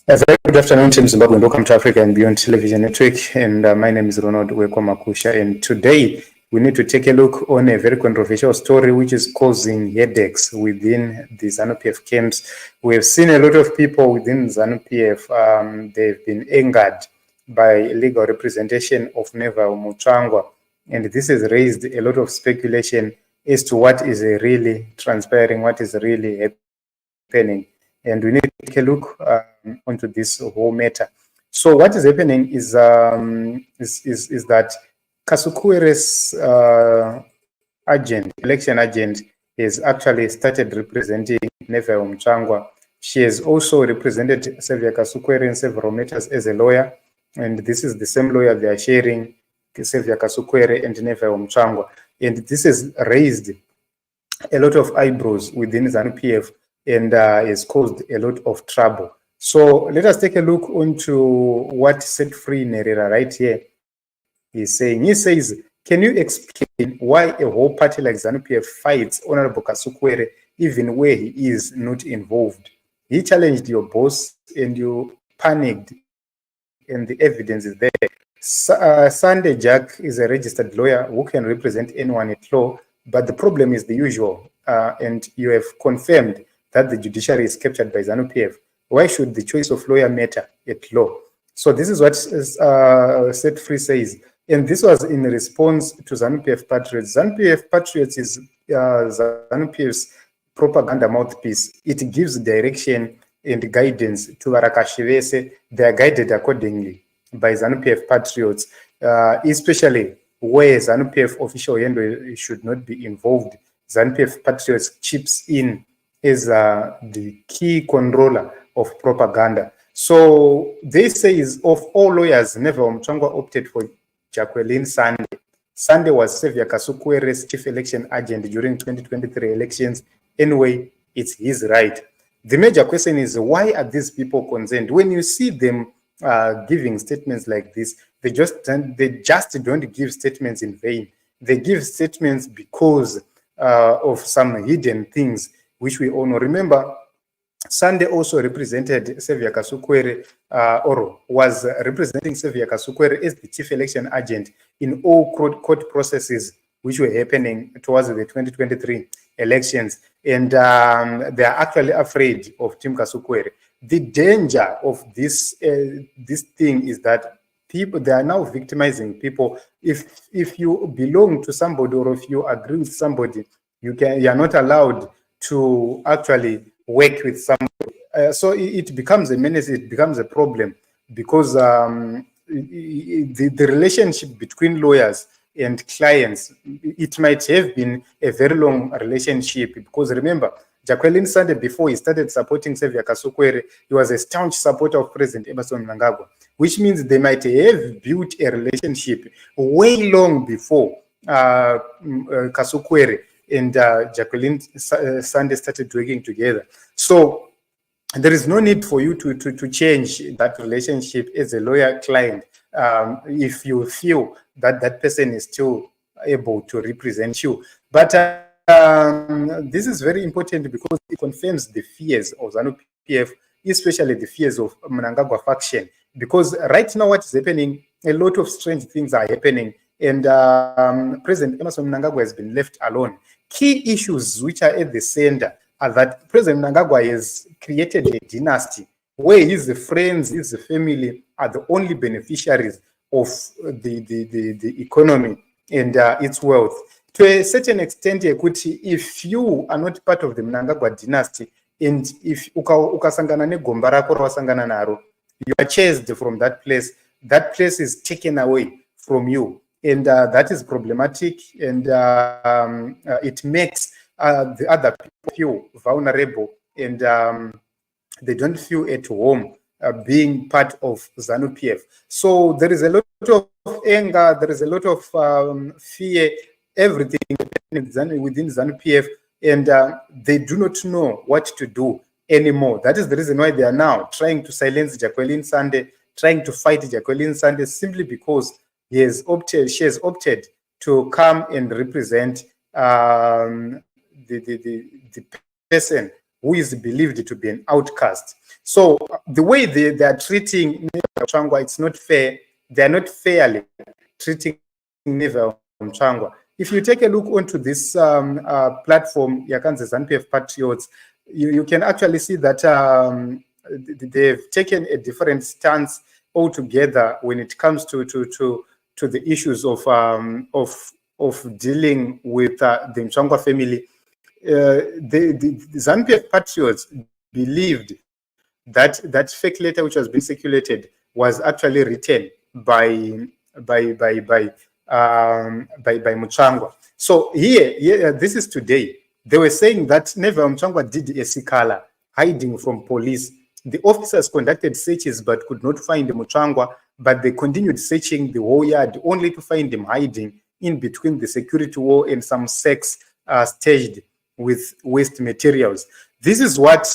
A very good afternoon, Team Zimbabwe, and welcome to Africa and Beyond Television Network. And my name is Ronald Wekwamakusha. And today we need to take a look on a very controversial story which is causing headaches within the ZANU PF camps. We have seen a lot of people within ZANU PF. They've been angered by legal representation of Neville Mutsvangwa. And this has raised a lot of speculation as to what is really transpiring, what is really happening. And we need to take a look onto this whole matter. So what is happening is that Kasukuwere's election agent, has actually started representing Neville Mutsvangwa. She has also represented Sevia Kasukuwere in several matters as a lawyer, and this is the same lawyer they are sharing, Sevia Kasukuwere and Neville Mutsvangwa. And this has raised a lot of eyebrows within ZANU PF and has caused a lot of trouble. So let us take a look onto what Set Free Nerera right here is saying. He says, can you explain why a whole party like ZANU PF fights Honorable Kasukuwere even where he is not involved? He challenged your boss and you panicked, and the evidence is there. Sande Jack is a registered lawyer who can represent anyone at law, but the problem is the usual, and you have confirmed that the judiciary is captured by ZANU PF. Why should the choice of lawyer matter at law? So this is what Set Free says. And this was in response to ZANU PF Patriots. ZANU PF Patriots is ZANU PF's propaganda mouthpiece. It gives direction and guidance to Varakashivese. They are guided accordingly by ZANU PF Patriots, especially where ZANU PF official Yendo should not be involved. ZANU PF Patriots chips in as the key controller of propaganda. So they say is of all lawyers, Neville Mutsvangwa opted for Jacqueline Sande. Sande was Sevia Kasukuwere's chief election agent during 2023 elections. Anyway, it's his right. The major question is, why are these people concerned? When you see them giving statements like this, they just don't give statements in vain. They give statements because of some hidden things which we all know. Remember, Sande also represented Sevia Kasukuwere, or was representing Sevia Kasukuwere as the chief election agent in all court processes which were happening towards the 2023 elections. And they are actually afraid of Team Kasukuwere. The danger of this thing is that they are now victimizing people. If you belong to somebody, or if you agree with somebody, you are not allowed to actually work with somebody. So it becomes a menace, it becomes a problem, because the relationship between lawyers and clients, it might have been a very long relationship, because remember, Jacqueline Sande, before he started supporting Sevia Kasukuwere, he was a staunch supporter of President Emerson Mnangagwa, which means they might have built a relationship way long before Kasukuwere and Jacqueline Sande started working together. So there is no need for you to change that relationship as a lawyer-client if you feel that that person is still able to represent you. But this is very important because it confirms the fears of ZANU PF, especially the fears of Mnangagwa faction. Because right now what is happening, a lot of strange things are happening, and President Emerson Mnangagwa has been left alone. Key issues which are at the center are that President Mnangagwa has created a dynasty where his friends, his family are the only beneficiaries of the economy and its wealth. To a certain extent, if you are not part of the Mnangagwa dynasty, and if ukasangana negomba rako rawasangana naro, you are chased from that place is taken away from you. And that is problematic, and it makes the other people feel vulnerable, and they don't feel at home being part of ZANU PF. So there is a lot of anger, there is a lot of fear, everything within ZANU PF, and they do not know what to do anymore. That is the reason why they are now trying to silence Jacqueline Sande, trying to fight Jacqueline Sande, simply because she has opted to come and represent the person who is believed to be an outcast. So the way they are treating Neville Mutsvangwa, it's not fair. They are not fairly treating Neville Mutsvangwa. If you take a look onto this platform, Yakanze ZANU PF Patriots, you can actually see that they've taken a different stance altogether when it comes to the issues of dealing with the Mutsvangwa family. The ZANU PF Patriots believed that fake letter which was being circulated was actually written by Mutsvangwa. So here, this is today. They were saying that Neville Mutsvangwa did a sikala, hiding from police. The officers conducted searches but could not find Mutsvangwa, but they continued searching the whole yard only to find him hiding in between the security wall and some sacks staged with waste materials. This is what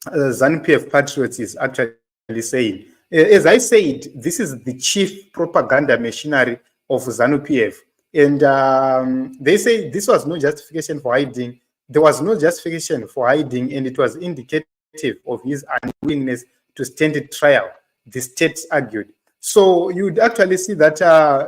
ZANU PF Patriots is actually saying. As I said, this is the chief propaganda machinery of ZANU PF. And they say this was no justification for hiding. There was no justification for hiding, and it was indicative of his unwillingness to stand trial, the state argued. So you'd actually see that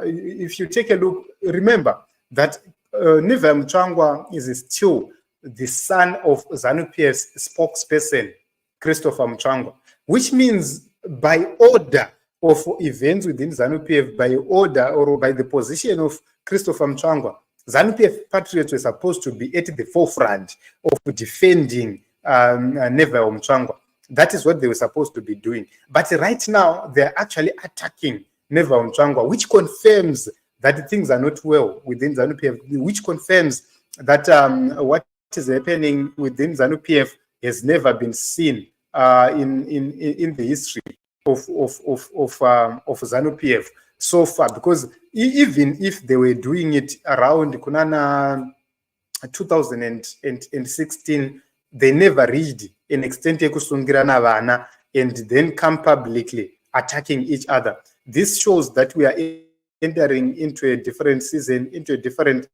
if you take a look, remember that Neville Mutsvangwa is still the son of ZANU PF's spokesperson, Christopher Mutsvangwa, which means by order of events within ZANU PF, by order or by the position of Christopher Mutsvangwa, ZANU PF Patriots were supposed to be at the forefront of defending Neville Mutsvangwa. That is what they were supposed to be doing. But right now, they're actually attacking Neville Mutsvangwa, which confirms that things are not well within ZANU PF, which confirms that what is happening within ZANU PF has never been seen in the history of ZANU PF so far. Because even if they were doing it around Kunana 2016, they never reached an extent and then come publicly attacking each other. This shows that we are entering into a different season, into a different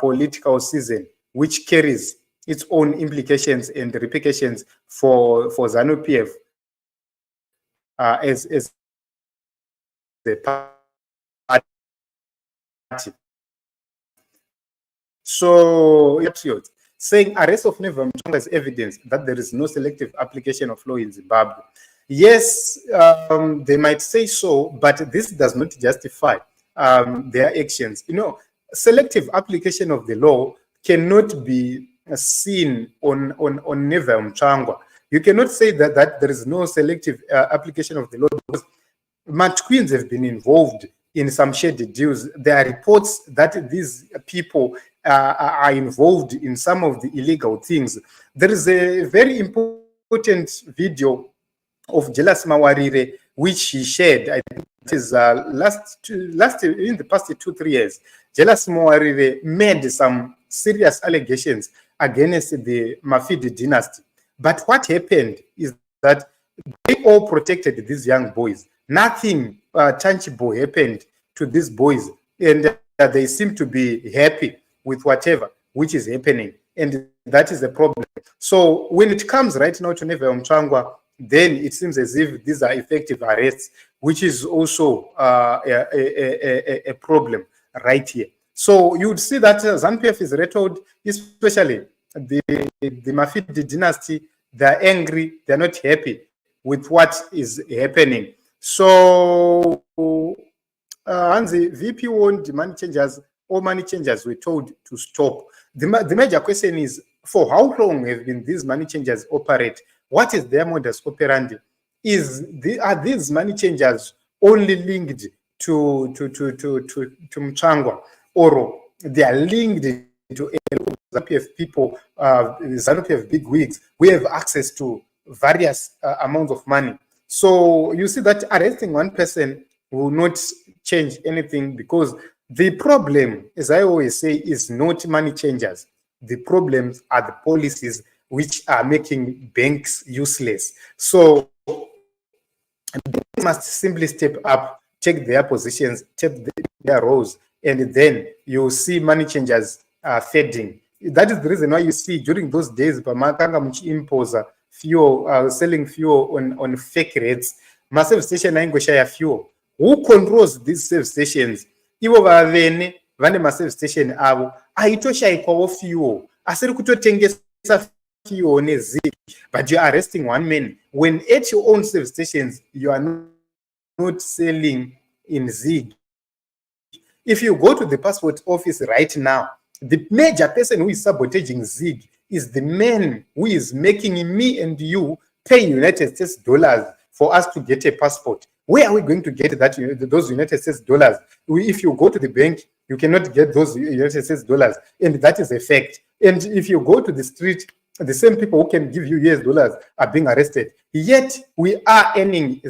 political season, which carries its own implications and repercussions for ZANU PF as the party. So, saying arrest of Neville Mutsvangwa is evidence that there is no selective application of law in Zimbabwe. Yes, they might say so, but this does not justify their actions. You know, selective application of the law cannot be seen on Neville Mutsvangwa. You cannot say that there is no selective application of the law because Queens have been involved in some shady deals. There are reports that these people are involved in some of the illegal things. There is a very important video of Jealous Mawarire, which he shared, I think it is last in the past 2-3 years. Jealous Mawarire made some serious allegations against the Mafidi dynasty. But what happened is that they all protected these young boys. Nothing tangible happened to these boys, and they seem to be happy with whatever which is happening, and that is the problem. So when it comes right now to Neville Mutsvangwa, then it seems as if these are effective arrests, which is also a problem right here. So you would see that ZANU PF is rattled, especially the Mafidi dynasty. They're angry, they're not happy with what is happening. So Hansi, VP warned money changers, all money changers were told to stop. The major question is, for how long have been these money changers operate? What is their modus operandi? Are these money changers only linked to Mutsvangwa, or they are linked to ZANU PF people, ZANU PF big wigs? We have access to various amounts of money. So you see that arresting one person will not change anything, because the problem, as I always say, is not money changers. The problems are the policies which are making banks useless. So they must simply step up, take their positions, take their roles, and then you'll see money changers fading That is the reason why you see during those days, pamakanga muchi-imposa fuel, selling fuel on fake rates. Massive station aingoshaya fuel. Who controls these service stations? Ivo vavene vane massive station avo aitoshaikwawo fuel asiri kutotengesa fuel nezig, but you are arresting one man when at your own service stations you are not selling in zig. If you go to the passport office right now, the major person who is sabotaging zig is the man who is making me and you pay United States dollars for us to get a passport. Where are we going to get those United States dollars? If you go to the bank, you cannot get those United States dollars, and that is a fact. And if you go to the street, the same people who can give you US dollars are being arrested. Yet we are earning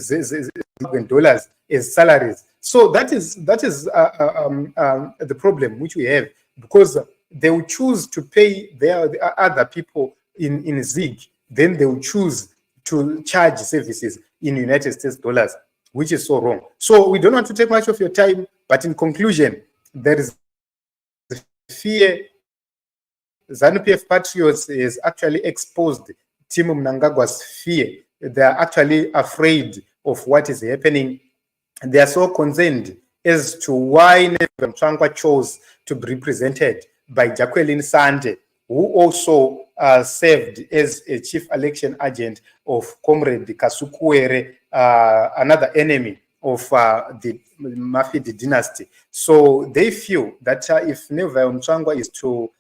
dollars as salaries. So that is the problem which we have, because they will choose to pay the other people in Zig, then they will choose to charge services in United States dollars, which is so wrong. So we don't want to take much of your time, but in conclusion, there is fear. ZANU PF Patriots is actually exposed Team Mnangagwa's fear. They are actually afraid of what is happening. They are so concerned as to why Neville Mutsvangwa chose to be represented by Jacqueline Sande, who also served as a chief election agent of Comrade Kasukuwere, another enemy of the Mafia dynasty. So they feel that if Neville Mutsvangwa is to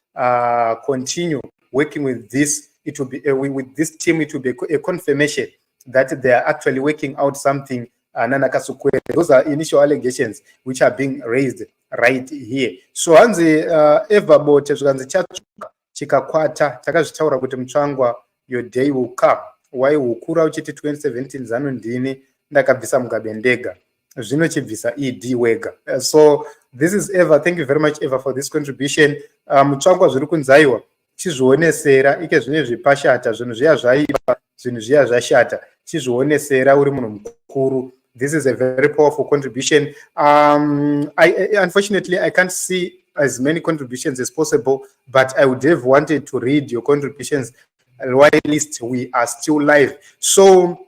continue working with this, it will be with this team, it will be a confirmation that they are actually working out something. Nana Kasukuwere. Those are initial allegations which are being raised right here. So hanzi eva bote zvanzi chatsvuka chikakwata takazvitaura kuti Mutsvangwa your day will come. Why ukura uchiti 2017 ZANU ndini ndakabvisa Mugabe ndega zvino chibvisa ED wega. So this is Eva. Thank you very much Eva for this contribution. Mutsvangwa zviri kunzaiwa chizvionesera ike zvine zvipashata zvinhu zviya zvaipa zvinhu zviya zvashata chizvionesera uri munhu mukuru. This is a very powerful contribution. Unfortunately, I can't see as many contributions as possible, but I would have wanted to read your contributions while at least we are still live. So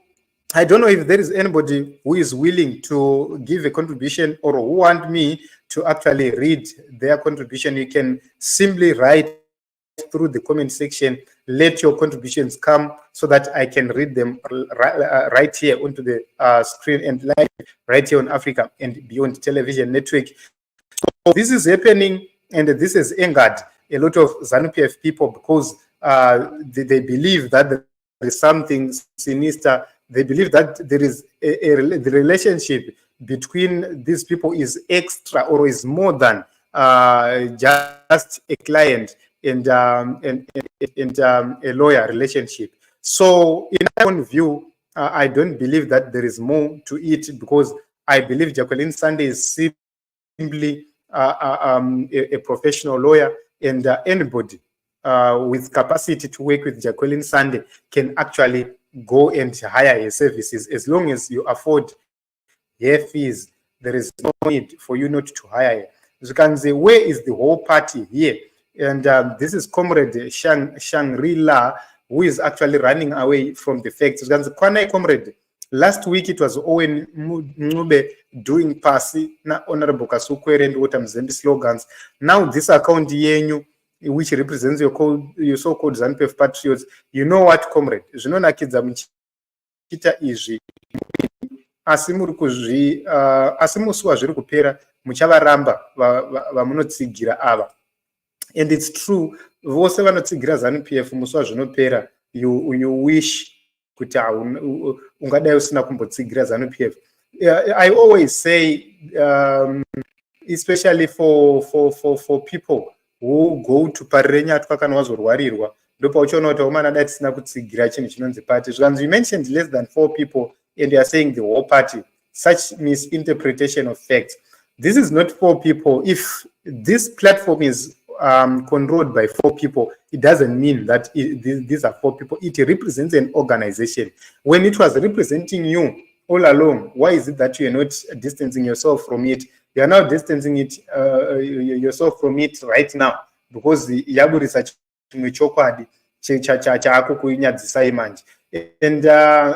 I don't know if there is anybody who is willing to give a contribution or who want me to actually read their contribution. You can simply write through the comment section, let your contributions come so that I can read them right here onto the screen and live right here on Africa and Beyond Television Network. So this is happening, and this has angered a lot of ZANU PF people because they believe that there is something sinister. They believe that there is the relationship between these people is extra or is more than just a client and a lawyer relationship. So in my own view, I don't believe that there is more to it, because I believe Jacqueline Sande is simply a professional lawyer, and anybody with capacity to work with Jacqueline Sande can actually go and hire her services. As long as you afford her fees, there is no need for you not to hire her. As you can say, where is the whole party here? And this is Comrade Shangri-La, who is actually running away from the facts. Comrade, last week it was Owen Mncube doing pasi na Honorable Kasukuwere and Water Mzembe slogans. Now this account yenyu, which represents your so-called ZANU PF Patriots, you know what, Comrade? Zvinonakidza muchita izvi asi muri kuzvi asi musi wazviri kupera muchavaramba vamunotsigira ava. And it's true, vose vanotsigira ZANU PF musi wazvinopera, you wish kuti ungadai usina kumbotsigira ZANU PF. I always say, especially for people who go to Parenyatwa kana wazorwarirwa, ndopa uchiona kuti umana dai tisina kutsigira chinhu chinonzi party. Zvanzi you mentioned less than 4 people and you are saying the whole party. Such misinterpretation of facts. This is not 4 people. If this platform is controlled by 4 people, it doesn't mean that these are 4 people. It represents an organization. When it was representing you all along, why is it that you are not distancing yourself from it? You are now distancing yourself from it right now. because yaburisa chimwe chokwadi chakukunyadzisai manje. And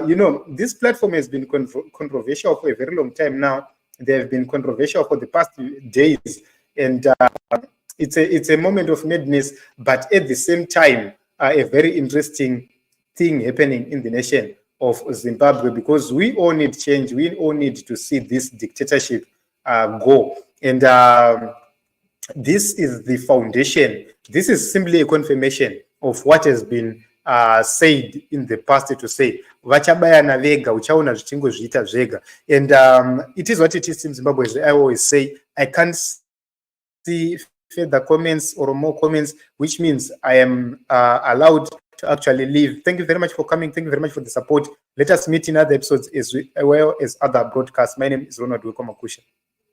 you know, this platform has been controversial for a very long time now. They have been controversial for the past days, and it's a moment of madness, but at the same time, a very interesting thing happening in the nation of Zimbabwe, because we all need change. We all need to see this dictatorship go. And this is the foundation. This is simply a confirmation of what has been said in the past, to say vachabayana vega uchaona zvichingozviita zvega. And it is what it is in Zimbabwe. As I always say, I can't see further comments or more comments, which means I am allowed to actually leave. Thank you very much for coming. Thank you very much for the support. Let us meet in other episodes as well as other broadcasts. My name is Ronald Weko Makusha.